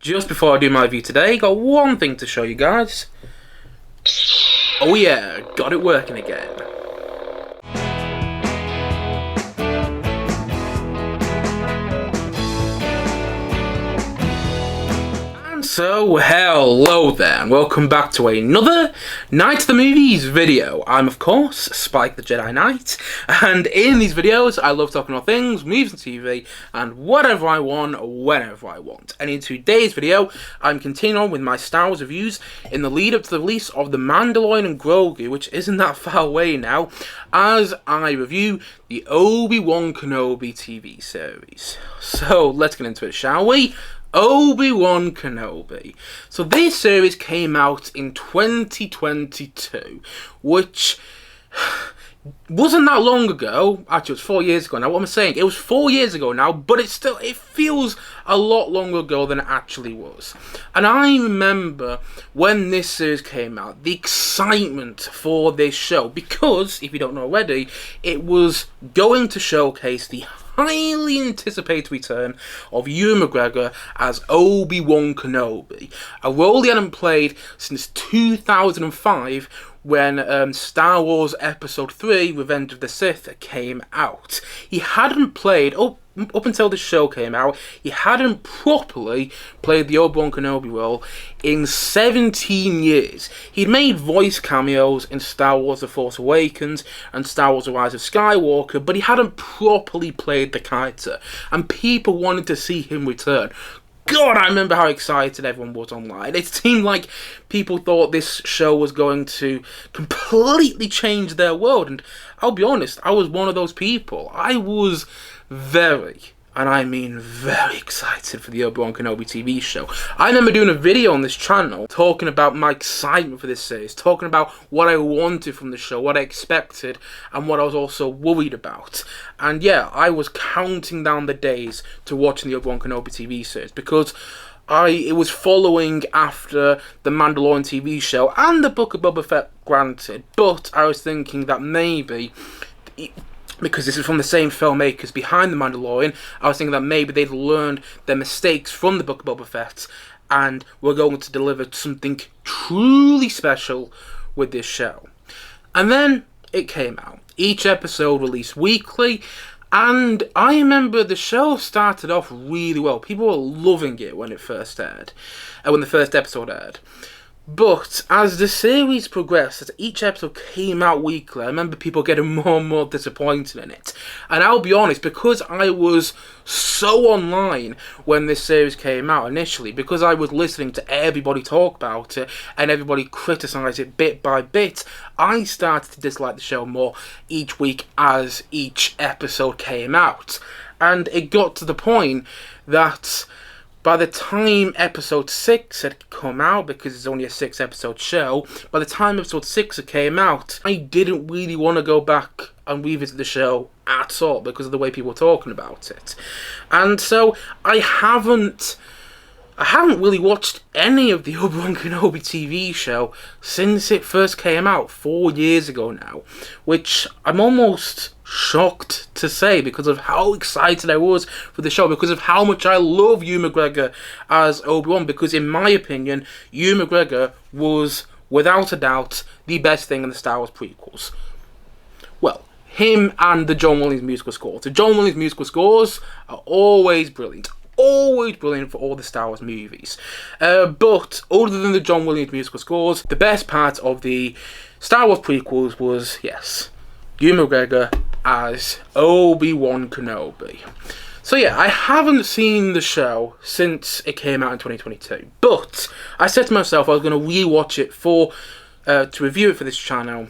Just before I do my review today, got one thing to show you guys. Oh yeah, got it working again. So, hello there, and welcome back to another Night of the Movies video. I'm, of course, Spike the Jedi Knight, and in these videos, I love talking about things, movies and TV, and whatever I want, whenever I want. And in today's video, I'm continuing on with my Star Wars reviews in the lead up to the release of The Mandalorian and Grogu, which isn't that far away now, as I review the Obi-Wan Kenobi TV series. So, let's get into it, shall we? Obi-Wan Kenobi. So this series came out in 2022, which wasn't that long ago. Actually, it was 4 years ago now. What am I saying? It was 4 years ago now, but it feels a lot longer ago than it actually was. And I remember when this series came out, the excitement for this show, because, if you don't know already, it was going to showcase the highly anticipated return of Ewan McGregor as Obi-Wan Kenobi, a role he hadn't played since 2005 when Star Wars Episode 3, Revenge of the Sith, came out. He hadn't played, up until this show came out, he hadn't properly played the Obi-Wan Kenobi role in 17 years. He'd made voice cameos in Star Wars The Force Awakens and Star Wars The Rise of Skywalker, but he hadn't properly played the character, and people wanted to see him return. God, I remember how excited everyone was online. It seemed like people thought this show was going to completely change their world, and I'll be honest, I was one of those people. I was very, and I mean very, excited for the Obi-Wan Kenobi TV show. I remember doing a video on this channel talking about my excitement for this series, talking about what I wanted from the show, what I expected, and what I was also worried about. And yeah, I was counting down the days to watching the Obi-Wan Kenobi TV series, because it was following after the Mandalorian TV show and the Book of Boba Fett, granted, but I was thinking that maybe, because this is from the same filmmakers behind The Mandalorian, I was thinking that maybe they'd learned their mistakes from the Book of Boba Fett and were going to deliver something truly special with this show. And then it came out. Each episode released weekly, and I remember the show started off really well. People were loving it when it first aired, when the first episode aired. But as the series progressed, as each episode came out weekly, I remember people getting more and more disappointed in it. And I'll be honest, because I was so online when this series came out initially, because I was listening to everybody talk about it and everybody criticise it bit by bit, I started to dislike the show more each week as each episode came out. And it got to the point that by the time episode 6 had come out, because it's only a 6-episode show, by the time episode 6 had came out, I didn't really want to go back and revisit the show at all because of the way people were talking about it. And so I haven't really watched any of the Obi-Wan Kenobi TV show since it first came out 4 years ago now, which I'm almost shocked to say because of how excited I was for the show, because of how much I love Ewan McGregor as Obi-Wan, because in my opinion, Ewan McGregor was, without a doubt, the best thing in the Star Wars prequels. Well, him and the John Williams musical scores. The John Williams musical scores are always brilliant. Always brilliant for all the Star Wars movies. But other than the John Williams musical scores, the best part of the Star Wars prequels was, yes, Ewan McGregor as Obi-Wan Kenobi. So yeah, I haven't seen the show since it came out in 2022, but I said to myself I was going to rewatch it to review it for this channel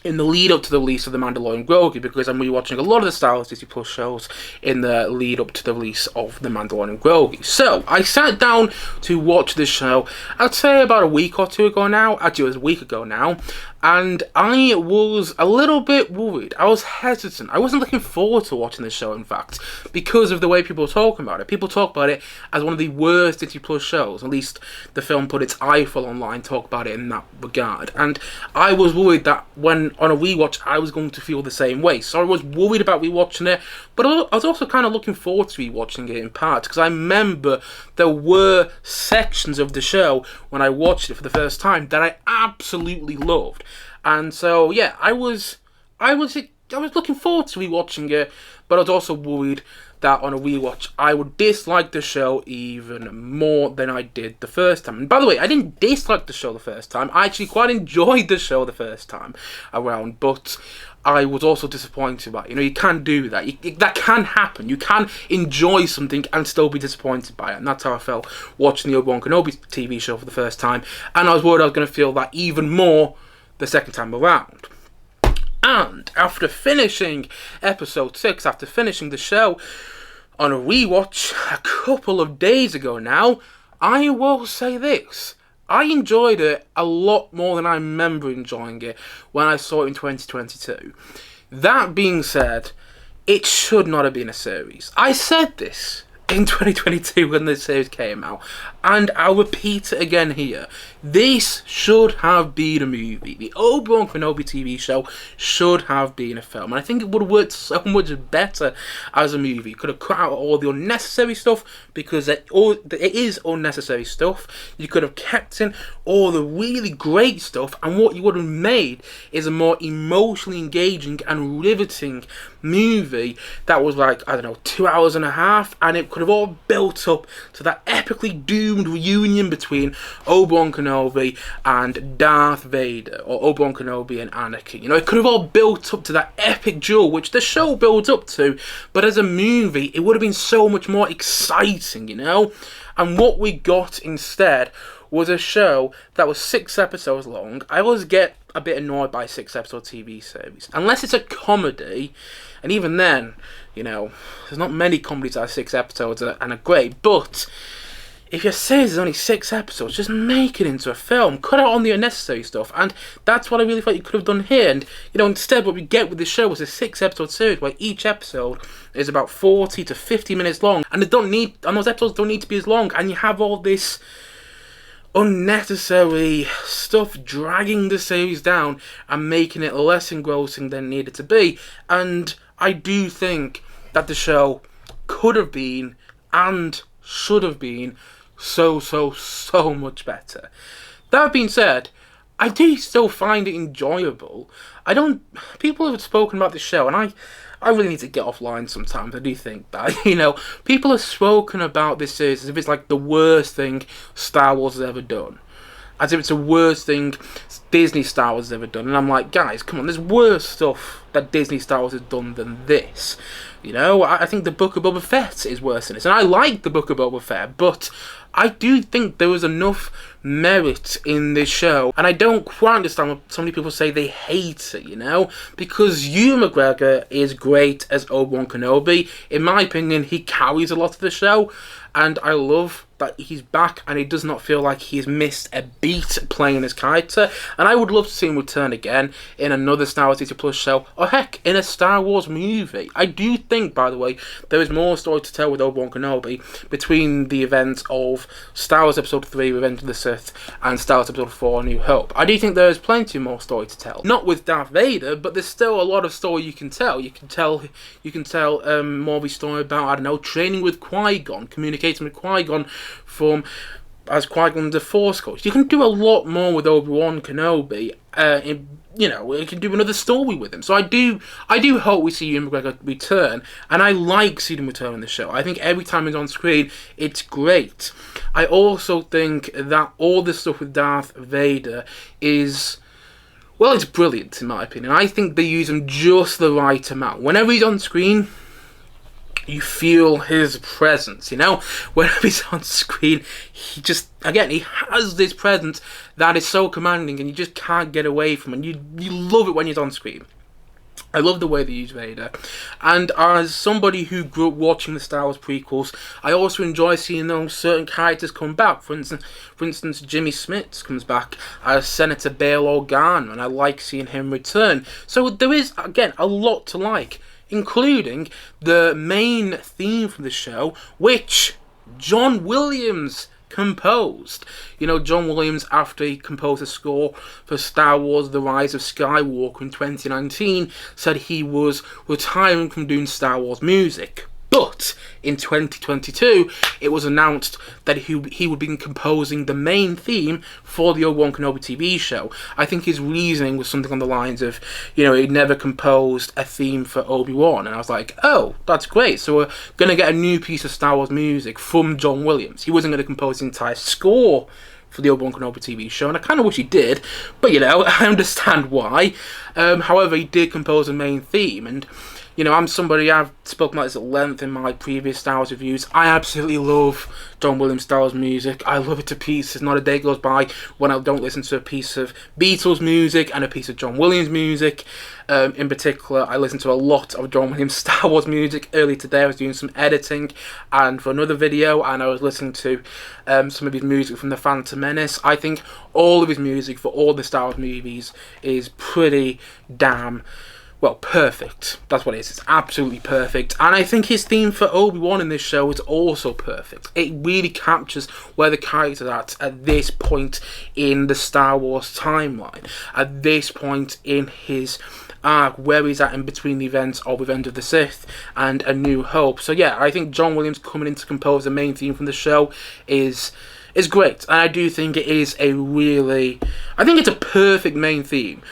in the lead up to the release of The Mandalorian and Grogu, because I'm rewatching a lot of the Star Wars Disney Plus shows in the lead up to the release of The Mandalorian and Grogu. So I sat down to watch this show, I'd say about a week or two ago now, actually it was a week ago now, And I was a little bit worried. I was hesitant. I wasn't looking forward to watching this show, in fact, because of the way people were talking about it. People talk about it as one of the worst Disney Plus shows. At least the film put its eyeful online, talk about it in that regard. And I was worried that when on a rewatch, I was going to feel the same way. So I was worried about rewatching it, but I was also kind of looking forward to rewatching it in part, because I remember there were sections of the show when I watched it for the first time that I absolutely loved. And so, yeah, I was looking forward to rewatching it, but I was also worried that on a rewatch I would dislike the show even more than I did the first time. And by the way, I didn't dislike the show the first time. I actually quite enjoyed the show the first time around, but I was also disappointed by it. You know, you can do that. That can happen. You can enjoy something and still be disappointed by it. And that's how I felt watching the Obi-Wan Kenobi TV show for the first time. And I was worried I was going to feel that even more the second time around. And after finishing episode 6, after finishing the show on a rewatch a couple of days ago now, I will say this. I enjoyed it a lot more than I remember enjoying it when I saw it in 2022. That being said, it should not have been a series. I said this in 2022 when the series came out, and I'll repeat it again here. This should have been a movie. The Obi-Wan Kenobi TV show should have been a film, and I think it would have worked so much better as a movie. It could have cut out all the unnecessary stuff, because it is unnecessary stuff. You could have kept in all the really great stuff, and what you would have made is a more emotionally engaging and riveting movie that was like, I don't know, 2 hours and a half, and it could have all built up to that epically doomed reunion between Obi-Wan Kenobi and Darth Vader, or Obi-Wan Kenobi and Anakin. You know, it could have all built up to that epic duel, which the show builds up to, but as a movie, it would have been so much more exciting, you know? And what we got instead was a show that was 6 episodes long. I always get a bit annoyed by 6-episode TV series, unless it's a comedy, and even then, you know, there's not many comedies that are 6 episodes and are great, but if your series is only 6 episodes, just make it into a film. Cut out on the unnecessary stuff, and that's what I really thought you could have done here. And, you know, instead what we get with this show was a 6-episode series where each episode is about 40 to 50 minutes long, and those episodes don't need to be as long, and you have all this unnecessary stuff dragging the series down and making it less engrossing than it needed to be. And I do think that the show could have been and should have been so much better. That being said, I do still find it enjoyable. People have spoken about the show, and I really need to get offline sometimes. I do think that, you know, people have spoken about this series as if it's like the worst thing Star Wars has ever done. As if it's the worst thing Disney Star Wars has ever done. And I'm like, guys, come on, there's worse stuff that Disney Star Wars has done than this. You know, I think the Book of Boba Fett is worse than this. And I like the Book of Boba Fett, but I do think there was enough merit in this show, and I don't quite understand when so many people say they hate it, you know, because Ewan McGregor is great as Obi-Wan Kenobi. In my opinion, he carries a lot of the show, and I love that he's back, and he does not feel like he's missed a beat playing this character, and I would love to see him return again in another Star Wars Disney Plus show, or heck, in a Star Wars movie. I do think, by the way, there is more story to tell with Obi-Wan Kenobi between the events of Star Wars Episode 3, Revenge of the Sith, and Star Wars Episode 4, A New Hope. I do think there is plenty more story to tell. Not with Darth Vader, but there's still a lot of story you can tell. You can tell more of a story about, I don't know, training with Qui-Gon, communicating with Qui-Gon as Qui-Gon the Force Coach. You can do a lot more with Obi-Wan Kenobi. You know, we can do another story with him. So I do hope we see Ewan McGregor return, and I like seeing him return on the show. I think every time he's on screen, it's great. I also think that all this stuff with Darth Vader is, well, it's brilliant in my opinion. I think they use him just the right amount. Whenever he's on screen, you feel his presence, you know? Whenever he's on screen, he has this presence that is so commanding, and you just can't get away from it. You love it when he's on screen. I love the way they use Vader, and as somebody who grew up watching the Star Wars prequels, I also enjoy seeing those certain characters come back. For instance, Jimmy Smits comes back as Senator Bail Organa, and I like seeing him return. So there is, again, a lot to like, including the main theme from the show, which John Williams composed. You know, John Williams, after he composed a score for Star Wars The Rise of Skywalker in 2019, said he was retiring from doing Star Wars music. But in 2022, it was announced that he would be composing the main theme for the Obi-Wan Kenobi TV show. I think his reasoning was something on the lines of, you know, he'd never composed a theme for Obi-Wan. And I was like, oh, that's great. So we're going to get a new piece of Star Wars music from John Williams. He wasn't going to compose the entire score for the Obi-Wan Kenobi TV show, and I kind of wish he did, but, you know, I understand why. However, he did compose the main theme, and, you know, I'm somebody, I've spoken about this at length in my previous Star Wars reviews. I absolutely love John Williams' Star Wars music. I love it to pieces. Not a day goes by when I don't listen to a piece of Beatles music and a piece of John Williams music. In particular, I listen to a lot of John Williams' Star Wars music. Earlier today, I was doing some editing and for another video, and I was listening to some of his music from The Phantom Menace. I think all of his music for all the Star Wars movies is pretty damn, well, perfect. That's what it is. It's absolutely perfect. And I think his theme for Obi-Wan in this show is also perfect. It really captures where the character's at this point in the Star Wars timeline. At this point in his arc, where he's at in between the events of Revenge of the Sith and A New Hope. So yeah, I think John Williams coming in to compose the main theme from the show is great. And I do think it is I think it's a perfect main theme.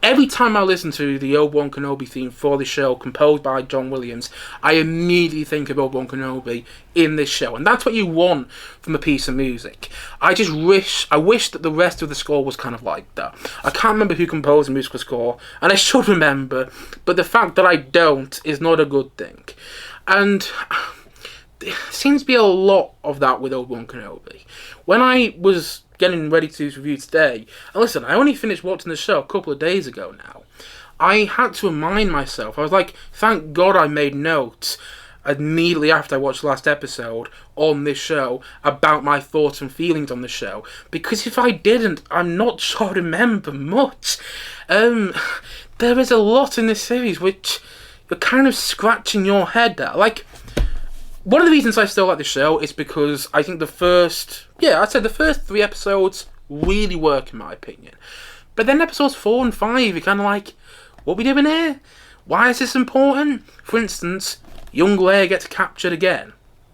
Every time I listen to the Obi-Wan Kenobi theme for the show, composed by John Williams, I immediately think of Obi-Wan Kenobi in this show. And that's what you want from a piece of music. I wish that the rest of the score was kind of like that. I can't remember who composed the musical score, and I should remember, but the fact that I don't is not a good thing. And there seems to be a lot of that with Obi-Wan Kenobi. When I was getting ready to do this review today, and listen, I only finished watching the show a couple of days ago now, I had to remind myself, I was like, thank God I made notes immediately after I watched the last episode on this show about my thoughts and feelings on the show, because if I didn't, I'm not sure I remember much. There is a lot in this series which you're kind of scratching your head at. Like, one of the reasons I still like the show is because I think the first 3 episodes really work in my opinion. But then episodes 4 and 5, you're kind of like, what are we doing here? Why is this important? For instance, young Leia gets captured again.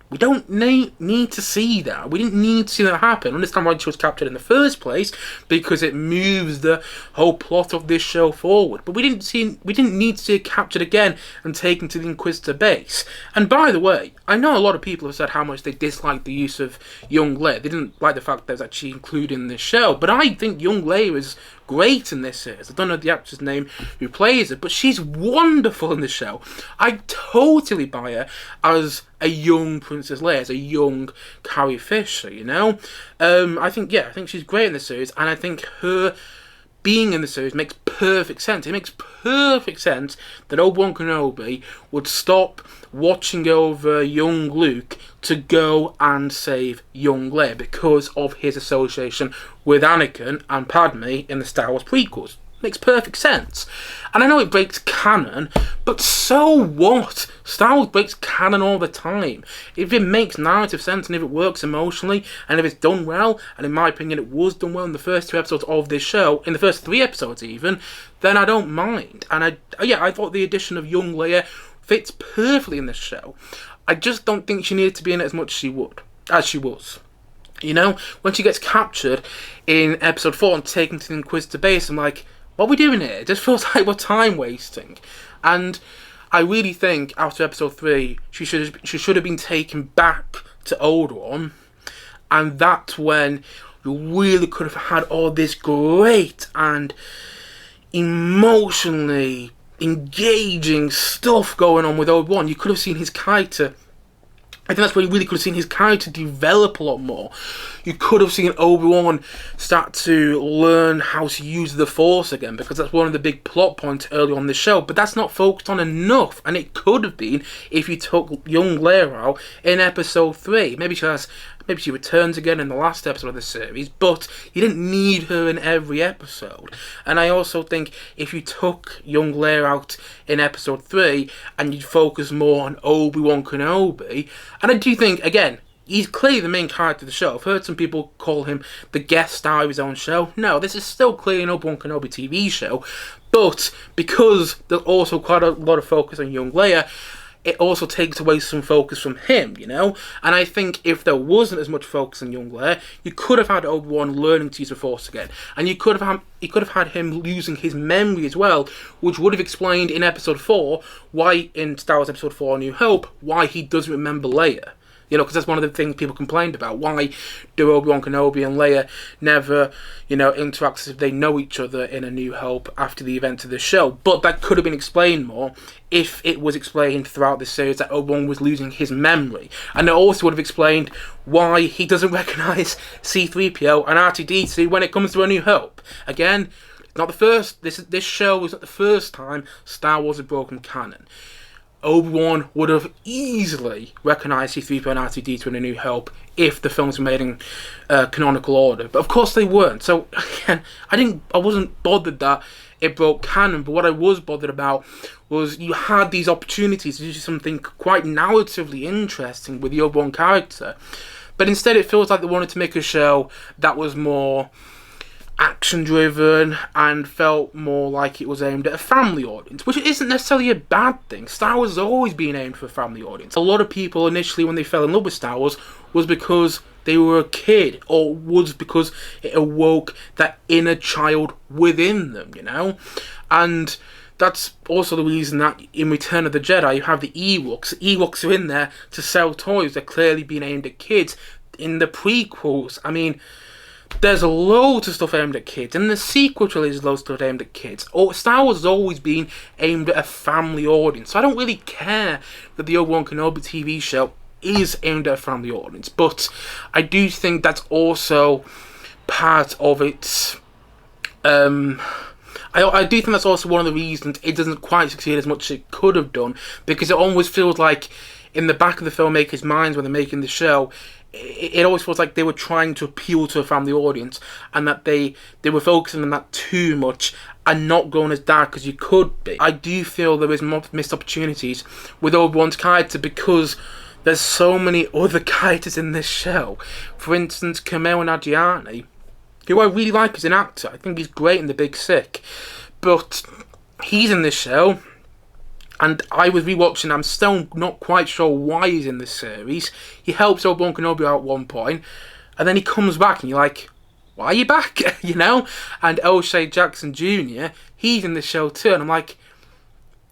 We don't need to see that. We didn't need to see that happen. I understand why she was captured in the first place, because it moves the whole plot of this show forward. But we didn't need to see her captured again and taken to the Inquisitor base. And by the way, I know a lot of people have said how much they disliked the use of young Leia. They didn't like the fact that it was actually included in this show. But I think young Leia is great in this series. I don't know the actress name who plays it, but she's wonderful in the show. I totally buy her as a young Princess Leia, as a young Carrie Fisher, you know? I think she's great in the series, and I think her being in the series makes perfect sense. It makes perfect sense that Obi-Wan Kenobi would stop watching over young Luke to go and save young Leia because of his association with Anakin and Padme in the Star Wars prequels. Makes perfect sense. And I know it breaks canon, but so what? Star Wars breaks canon all the time. If it makes narrative sense and if it works emotionally and if it's done well, and in my opinion it was done well in the first 2 episodes of this show, in the first 3 episodes even, then I don't mind. And I thought the addition of young Leia fits perfectly in this show. I just don't think she needed to be in it as much as she was. You know, when she gets captured in episode 4 and taken to the Inquisitor base, I'm like, what are we doing here? It just feels like we're time wasting. And I really think after episode 3, she should have been taken back to Alderaan, and that's when you really could have had all this great and emotionally engaging stuff going on with Obi-Wan. You could have seen his character I think that's where you really could have seen his character develop a lot more. You could have seen Obi-Wan start to learn how to use the Force again, because that's one of the big plot points early on the show. But that's not focused on enough, and it could have been if you took young Leia out in episode 3. Maybe she returns again in the last episode of the series, but you didn't need her in every episode. And I also think if you took young Leia out in episode 3 and you'd focus more on Obi-Wan Kenobi, and I do think, again, he's clearly the main character of the show. I've heard some people call him the guest star of his own show. No, this is still clearly an Obi-Wan Kenobi TV show, but because there's also quite a lot of focus on young Leia, it also takes away some focus from him, you know? And I think if there wasn't as much focus on young Leia, you could have had Obi-Wan learning to use the Force again. And you could have had him losing his memory as well, which would have explained in episode 4, why, in Star Wars episode 4, A New Hope, why he doesn't remember Leia. You know, because that's one of the things people complained about. Why do Obi-Wan Kenobi and Leia never, interact as if they know each other in A New Hope after the events of the show? But that could have been explained more if it was explained throughout the series that Obi-Wan was losing his memory. And it also would have explained why he doesn't recognise C-3PO and R2-D2 when it comes to A New Hope. Again, not the first. This show is not the first time Star Wars has broken canon. Obi-Wan would have easily recognised C-3PO and R2-D2 in A New Hope if the films were made in canonical order, but of course they weren't. So again, I wasn't bothered that it broke canon, but what I was bothered about was you had these opportunities to do something quite narratively interesting with the Obi-Wan character, but instead it feels like they wanted to make a show that was more action driven and felt more like it was aimed at a family audience, which isn't necessarily a bad thing. Star Wars has always been aimed for a family audience. A lot of people initially when they fell in love with Star Wars was because they were a kid, or was because it awoke that inner child within them, and that's also the reason that in Return of the Jedi you have the Ewoks. The Ewoks are in there to sell toys. They're clearly being aimed at kids. In the prequels, there's loads of stuff aimed at kids, and the sequel trilogy is loads of stuff aimed at kids. Star Wars has always been aimed at a family audience, so I don't really care that the Obi-Wan Kenobi TV show is aimed at a family audience, but I do think that's also part of its... I do think that's also one of the reasons it doesn't quite succeed as much as it could have done, because it always feels like in the back of the filmmakers' minds when they're making the show, it always feels like they were trying to appeal to a family audience, and that they were focusing on that too much and not going as dark as you could be. I do feel there is missed opportunities with Obi-Wan's character because there's so many other characters in this show. For instance, Kumail Nanjiani, who I really like as an actor. I think he's great in The Big Sick, but he's in this show. And I was rewatching, I'm still not quite sure why he's in this series. He helps Obi-Wan Kenobi out at one point, and then he comes back and you're like, why are you back? And O'Shea Jackson Jr., he's in this show too, and I'm like,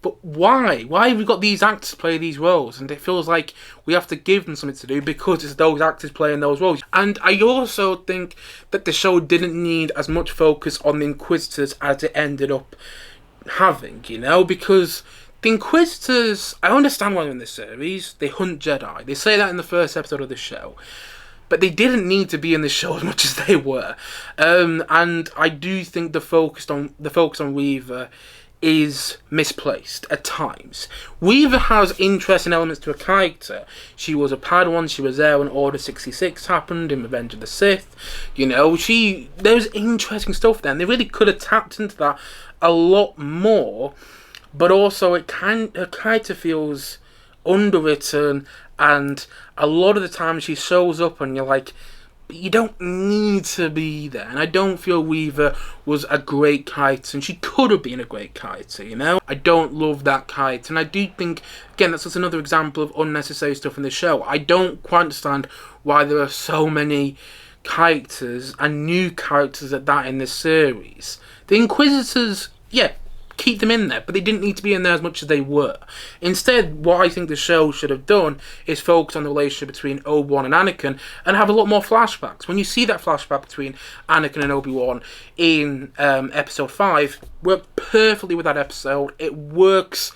but why? Why have we got these actors play these roles? And it feels like we have to give them something to do because it's those actors playing those roles. And I also think that the show didn't need as much focus on the Inquisitors as it ended up having, because the Inquisitors, I understand why they're in this series. They hunt Jedi. They say that in the first episode of the show. But they didn't need to be in the show as much as they were. And I do think the focus on Weaver is misplaced at times. Weaver has interesting elements to her character. She was a Padawan. She was there when Order 66 happened in Revenge of the Sith. There's interesting stuff there, and they really could have tapped into that a lot more. But also, her character feels underwritten, and a lot of the time she shows up and you're like, you don't need to be there. And I don't feel Weaver was a great character, and she could have been a great character, I don't love that character, and I do think, again, that's just another example of unnecessary stuff in the show. I don't quite understand why there are so many characters, and new characters at that, in this series. The Inquisitors, keep them in there, but they didn't need to be in there as much as they were. Instead, what I think the show should have done is focus on the relationship between Obi-Wan and Anakin and have a lot more flashbacks. When you see that flashback between Anakin and Obi-Wan in episode 5, worked perfectly with that episode. It works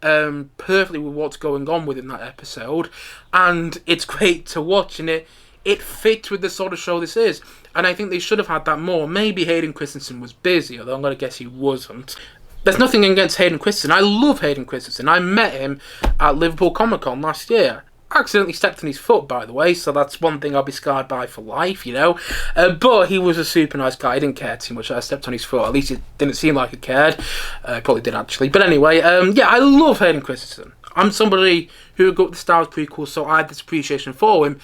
perfectly with what's going on within that episode, and it's great to watch, and it fits with the sort of show this is. And I think they should have had that more. Maybe Hayden Christensen was busy, although I'm going to guess he wasn't. There's nothing against Hayden Christensen. I love Hayden Christensen. I met him at Liverpool Comic Con last year. I accidentally stepped on his foot, by the way, so that's one thing I'll be scarred by for life, you know. But he was a super nice guy. I didn't care too much. I stepped on his foot. At least it didn't seem like he cared. Probably did, actually. But anyway, yeah, I love Hayden Christensen. I'm somebody who grew up with the Star Wars prequels, so I had this appreciation for him.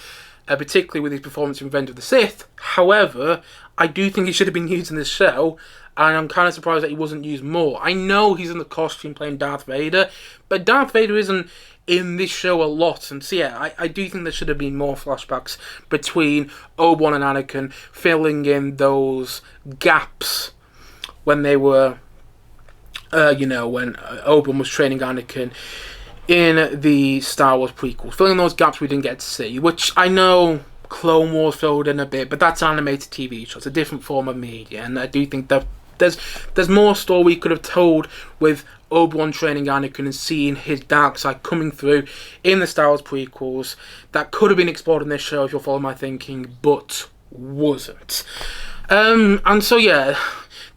Particularly with his performance in Revenge of the Sith. However, I do think he should have been used in this show, and I'm kind of surprised that he wasn't used more. I know he's in the costume playing Darth Vader, but Darth Vader isn't in this show a lot. And so yeah, I do think there should have been more flashbacks between Obi-Wan and Anakin, filling in those gaps when they were, when Obi-Wan was training Anakin in the Star Wars prequels, filling those gaps we didn't get to see, which I know Clone Wars filled in a bit, but that's animated TV show. It's a different form of media, and I do think that there's more story we could have told with Obi-Wan training Anakin and seeing his dark side coming through in the Star Wars prequels that could have been explored in this show, if you'll follow my thinking, but wasn't. And so yeah,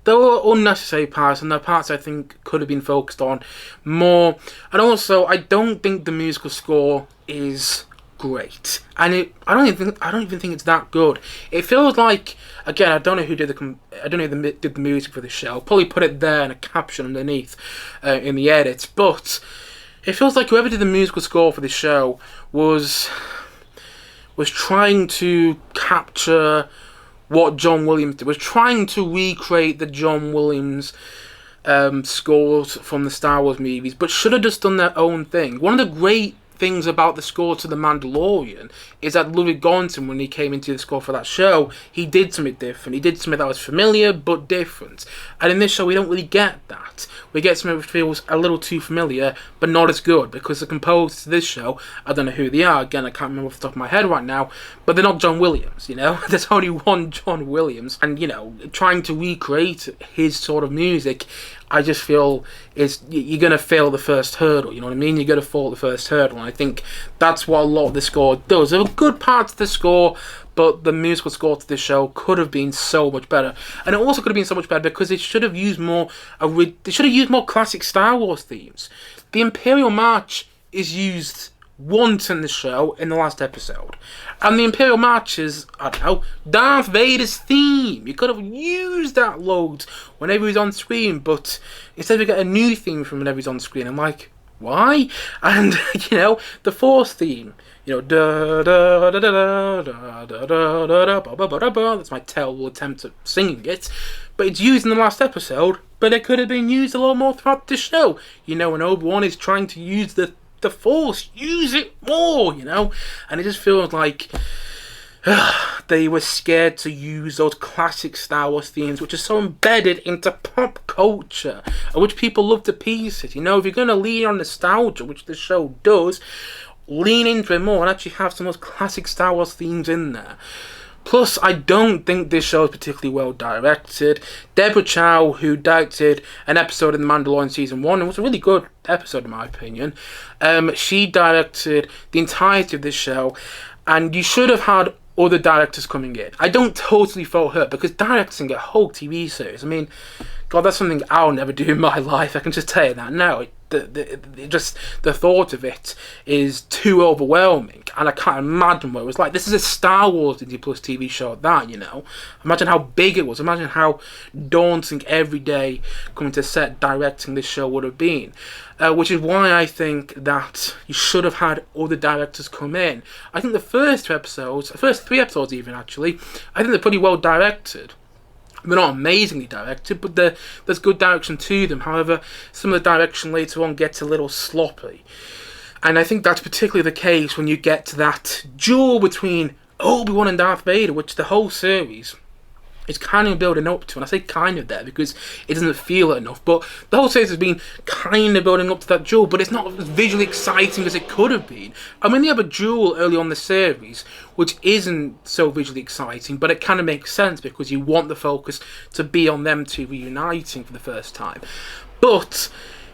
there were unnecessary parts, and the parts I think could have been focused on more. And also, I don't think the musical score is great, and I don't even think it's that good. It feels like, again, I don't know who did the music for the show. I'll probably put it there in a caption underneath in the edit, but it feels like whoever did the musical score for the show was trying to capture what John Williams did, was trying to recreate the John Williams scores from the Star Wars movies, but should have just done their own thing. One of the great things about the score to The Mandalorian is that Ludwig Göransson, when he came into the score for that show, he did something different. He did something that was familiar but different. And in this show, we don't really get that. We get something which feels a little too familiar, but not as good, because the composers to this show, I don't know who they are. Again, I can't remember off the top of my head right now, but they're not John Williams, you know? There's only one John Williams. And, trying to recreate his sort of music, I just feel you're going to fail the first hurdle, you know what I mean? You're going to fall the first hurdle, and I think that's what a lot of the score does. There are good parts of the score, but the musical score to this show could have been so much better. And it also could have been so much better because it should have used more classic Star Wars themes. The Imperial March is used once in the show, in the last episode. And the Imperial March is, Darth Vader's theme. You could have used that loads whenever he's on screen, but instead we get a new theme from whenever he's on screen. I'm like, why? And, the Force theme. That's my terrible attempt at singing it. But it's used in the last episode, but it could have been used a lot more throughout the show. When Obi-Wan is trying to use the Force, use it more, and it just feels like they were scared to use those classic Star Wars themes, which are so embedded into pop culture, and which people love to pieces. If you're going to lean on nostalgia, which the show does, lean into it more and actually have some of those classic Star Wars themes in there. Plus, I don't think this show is particularly well directed. Deborah Chow, who directed an episode in The Mandalorian Season 1, it was a really good episode in my opinion, she directed the entirety of this show, and you should have had other directors coming in. I don't totally fault her, because directing a whole TV series, God, that's something I'll never do in my life. I can just tell you that now. The thought of it is too overwhelming, and I can't imagine what it was like. This is a Star Wars Disney Plus TV show at that, Imagine how big it was. Imagine how daunting every day coming to set directing this show would have been. Which is why I think that you should have had other directors come in. I think the first 3 episodes even actually, I think they're pretty well directed. They're not amazingly directed, but there's good direction to them. However, some of the direction later on gets a little sloppy. And I think that's particularly the case when you get to that duel between Obi-Wan and Darth Vader, which the whole series is kind of building up to. And I say kind of there because it doesn't feel enough. But the whole series has been kind of building up to that duel, but it's not as visually exciting as it could have been. They have a duel early on in the series, which isn't so visually exciting, but it kind of makes sense because you want the focus to be on them two reuniting for the first time. But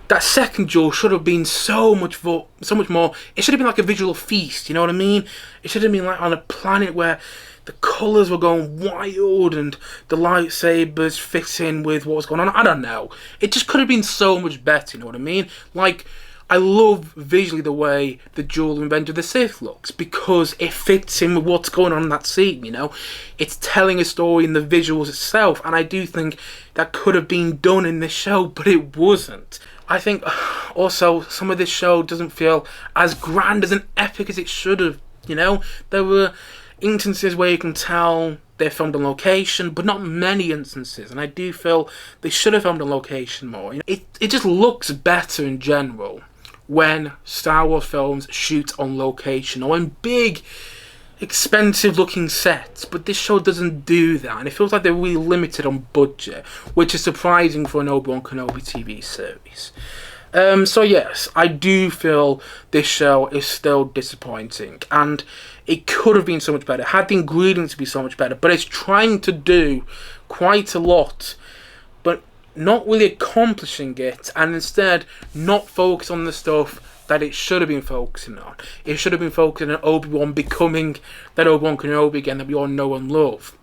that second duel should have been so much more. It should have been like a visual feast, you know what I mean? It should have been like on a planet where the colours were going wild and the lightsabers fit in with what was going on. I don't know. It just could have been so much better, you know what I mean? Like, I love visually the way the duel in Revenge of the Sith looks, because it fits in with what's going on in that scene, you know? It's telling a story in the visuals itself, and I do think that could have been done in this show, but it wasn't. I think also some of this show doesn't feel as grand, as an epic as it should have, you know? There were instances where you can tell they filmed on location, but not many instances, and I do feel they should have filmed on location more. You know, it just looks better in general when Star Wars films shoot on location or in big, expensive looking sets, but this show doesn't do that, and it feels like they're really limited on budget, which is surprising for an Obi-Wan Kenobi TV series. So yes, I do feel this show is still disappointing, and it could have been so much better. It had the ingredients to be so much better, but it's trying to do quite a lot, but not really accomplishing it, and instead not focus on the stuff that it should have been focusing on. It should have been focusing on Obi-Wan becoming that Obi-Wan Kenobi again that we all know and love.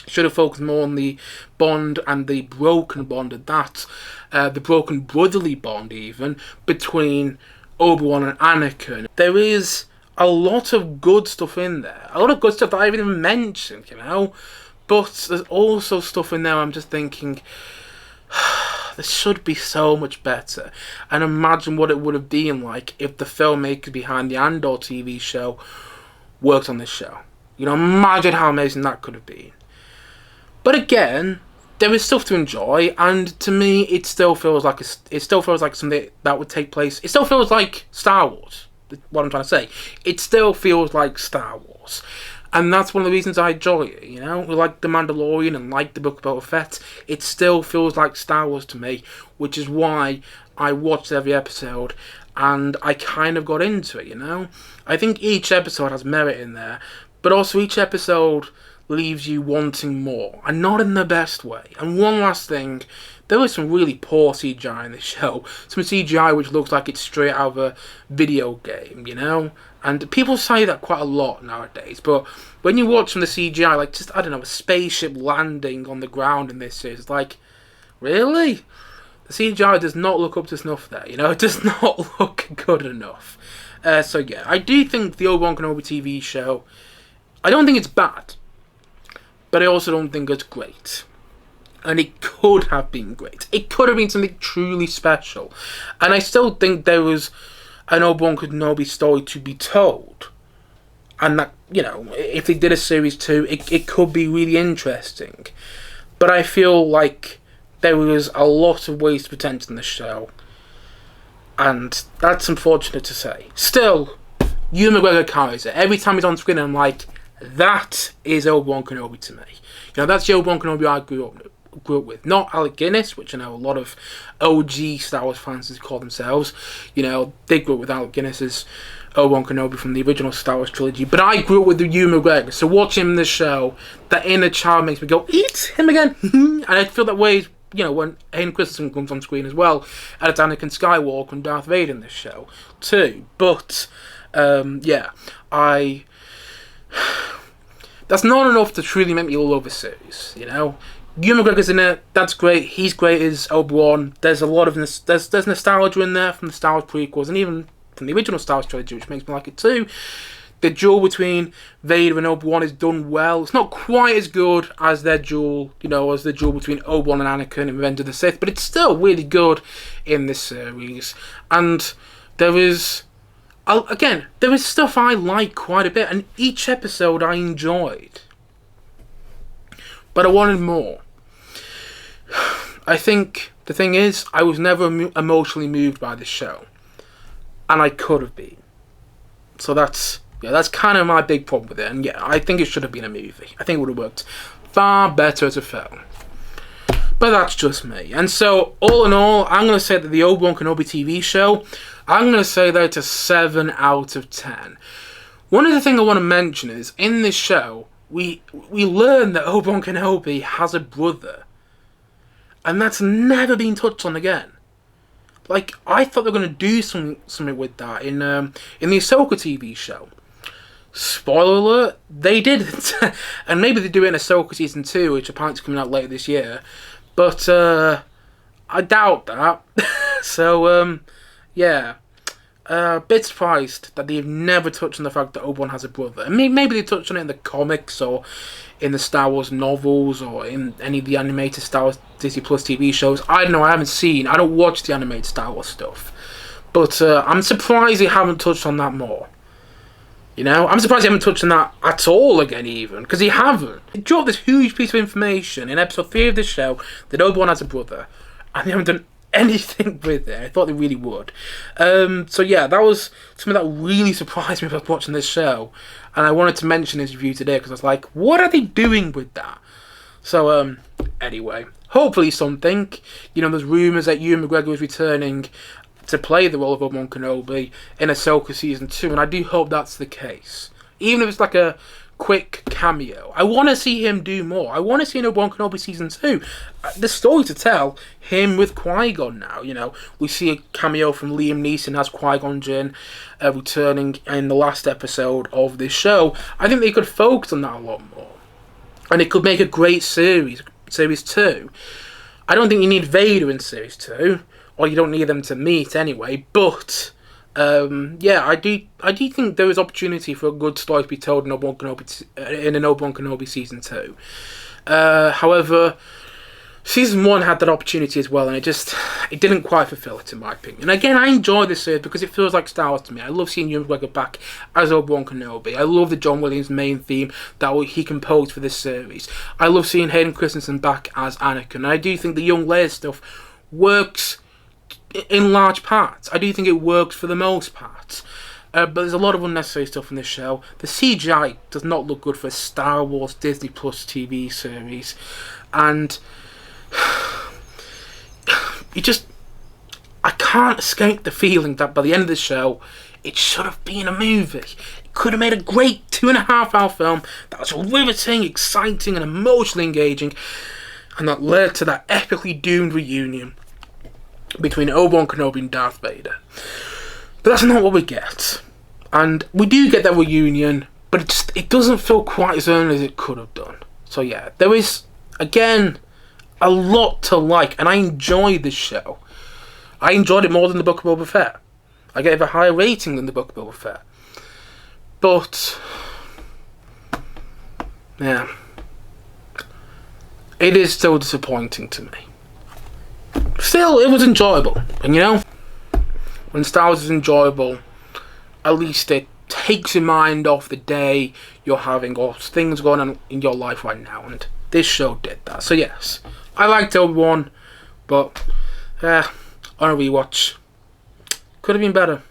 Should have focused more on the bond and the broken bond at that, the broken brotherly bond even, between Obi-Wan and Anakin. There is a lot of good stuff in there. A lot of good stuff that I haven't even mentioned, you know? But there's also stuff in there I'm just thinking, this should be so much better. And imagine what it would have been like if the filmmakers behind the Andor TV show worked on this show. You know, imagine how amazing that could have been. But again, there is stuff to enjoy, and to me, it still feels like something that would take place. It still feels like Star Wars. What I'm trying to say, it still feels like Star Wars, and that's one of the reasons I enjoy it. You know, like the Mandalorian and like the Book of Boba Fett, it still feels like Star Wars to me, which is why I watched every episode, and I kind of got into it. You know, I think each episode has merit in there, but also each episode leaves you wanting more, and not in the best way. And one last thing, there was some really poor CGI in this show. Some CGI which looks like it's straight out of a video game, you know? And people say that quite a lot nowadays, but when you watch some of the CGI, like just, I don't know, a spaceship landing on the ground in this series, it's like, really? The CGI does not look up to snuff there, you know? It does not look good enough. So yeah, I do think the Obi-Wan Kenobi TV show, I don't think it's bad, but I also don't think it's great. And it could have been great. It could have been something truly special. And I still think there was an Obi-Wan Kenobi story to be told. And that, you know, if they did a series 2, it could be really interesting. But I feel like there was a lot of wasted potential in the show. And that's unfortunate to say. Still, Ewan McGregor carries it. Every time he's on screen, I'm like, that is Obi-Wan Kenobi to me. You know, that's the Obi-Wan Kenobi I grew up with. Not Alec Guinness, which I know a lot of OG Star Wars fans call themselves. You know, they grew up with Alec Guinness's Obi-Wan Kenobi from the original Star Wars trilogy. But I grew up with the Ewan McGregor. So watching him in the show, that inner child makes me go, it's him again. And I feel that way, you know, when Hayden Christensen comes on screen as well. And it's Anakin Skywalker and Darth Vader in this show too. But, yeah, that's not enough to truly make me love a series, you know. Ewan McGregor's in it, that's great, he's great as Obi-Wan. There's a lot of there's nostalgia in there from the Star Wars prequels and even from the original Star Wars trilogy, which makes me like it too. The duel between Vader and Obi-Wan is done well. It's not quite as good as their duel, you know, as the duel between Obi-Wan and Anakin in Revenge of the Sith, but it's still really good in this series. And there is stuff I like quite a bit, and each episode I enjoyed. But I wanted more. I think the thing is, I was never emotionally moved by this show. And I could have been. So that's kind of my big problem with it. And yeah, I think it should have been a movie. I think it would have worked far better as a film. But that's just me. And so, all in all, I'm going to say that the Obi-Wan Kenobi TV show, I'm going to say that it's a 7 out of 10. One of the things I want to mention is, in this show, we learn that Obi-Wan Kenobi has a brother. And that's never been touched on again. like, I thought they were going to do something with that in the Ahsoka TV show. Spoiler alert, they didn't. And maybe they do it in Ahsoka Season 2, which apparently is coming out later this year. But I doubt that. So, yeah. A bit surprised that they've never touched on the fact that Obi-Wan has a brother. And maybe they touched on it in the comics or in the Star Wars novels or in any of the animated Star Wars Disney Plus TV shows. I don't know, I don't watch the animated Star Wars stuff. But I'm surprised they haven't touched on that more. You know, I'm surprised they haven't touched on that at all again, even. Because they haven't. They dropped this huge piece of information in episode 3 of this show that Obi-Wan has a brother. And they haven't done anything with it. I thought they really would. So yeah, that was something that really surprised me about watching this show, and I wanted to mention this review today because I was like, what are they doing with that? So anyway, hopefully something. You know, there's rumours that Ewan McGregor is returning to play the role of Obi-Wan Kenobi in Ahsoka Season 2, and I do hope that's the case. Even if it's like a quick cameo. I want to see him do more. I want to see an Obi-Wan Kenobi Season 2. There's story to tell. Him with Qui-Gon now, you know. We see a cameo from Liam Neeson as Qui-Gon Jinn returning in the last episode of this show. I think they could focus on that a lot more. And it could make a great series. Series 2. I don't think you need Vader in Series 2. Or you don't need them to meet anyway. But yeah, I do think there is opportunity for a good story to be told in an Obi-Wan Kenobi Season 2. However, Season 1 had that opportunity as well, and it didn't quite fulfill it, in my opinion. Again, I enjoy this series because it feels like Star Wars to me. I love seeing Ewan McGregor back as Obi-Wan Kenobi. I love the John Williams main theme that he composed for this series. I love seeing Hayden Christensen back as Anakin. And I do think the young Leia stuff works in large parts. I do think it works for the most part. But there's a lot of unnecessary stuff in this show. The CGI does not look good for a Star Wars Disney Plus TV series. And I can't escape the feeling that by the end of the show, it should have been a movie. It could have made a great 2.5-hour film that was riveting, exciting, and emotionally engaging, and that led to that epically doomed reunion between Obi-Wan Kenobi and Darth Vader. But that's not what we get. And we do get that reunion, but it doesn't feel quite as earned as it could have done. So yeah, there is, again, a lot to like, and I enjoyed this show. I enjoyed it more than the Book of Boba Fett. I gave it a higher rating than the Book of Boba Fett. But yeah, it is still disappointing to me. Still, it was enjoyable. And you know, when Star Wars is enjoyable, at least it takes your mind off the day you're having or things going on in your life right now. And this show did that. So yes, I liked Obi-Wan, but on a rewatch, could have been better.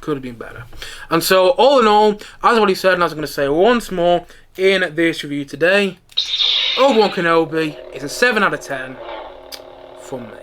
Could have been better. And so, all in all, as I already said, and as I'm going to say once more in this review today, Obi-Wan Kenobi is a 7 out of 10 from me.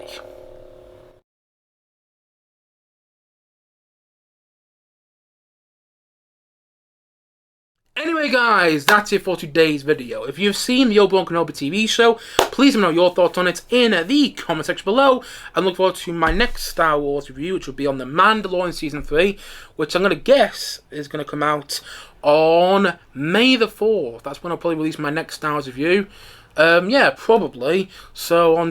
Anyway guys, that's it for today's video. If you've seen the Obi-Wan Kenobi TV show, please let me know your thoughts on it in the comment section below. And look forward to my next Star Wars review, which will be on the Mandalorian Season 3, which I'm going to guess is going to come out on May the 4th. That's when I'll probably release my next Star Wars review. Yeah, probably. So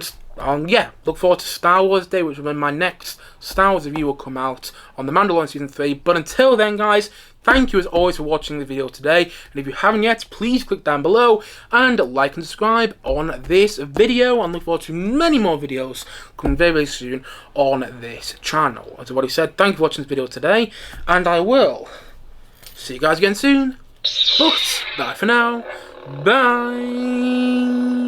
yeah, look forward to Star Wars Day, which will be my next Star Wars review will come out on the Mandalorian Season 3. But until then, guys, thank you as always for watching the video today. And if you haven't yet, please click down below and like and subscribe on this video. And look forward to many more videos coming very, very soon on this channel. As I've already said, thank you for watching this video today. And I will see you guys again soon. But bye for now. Bye.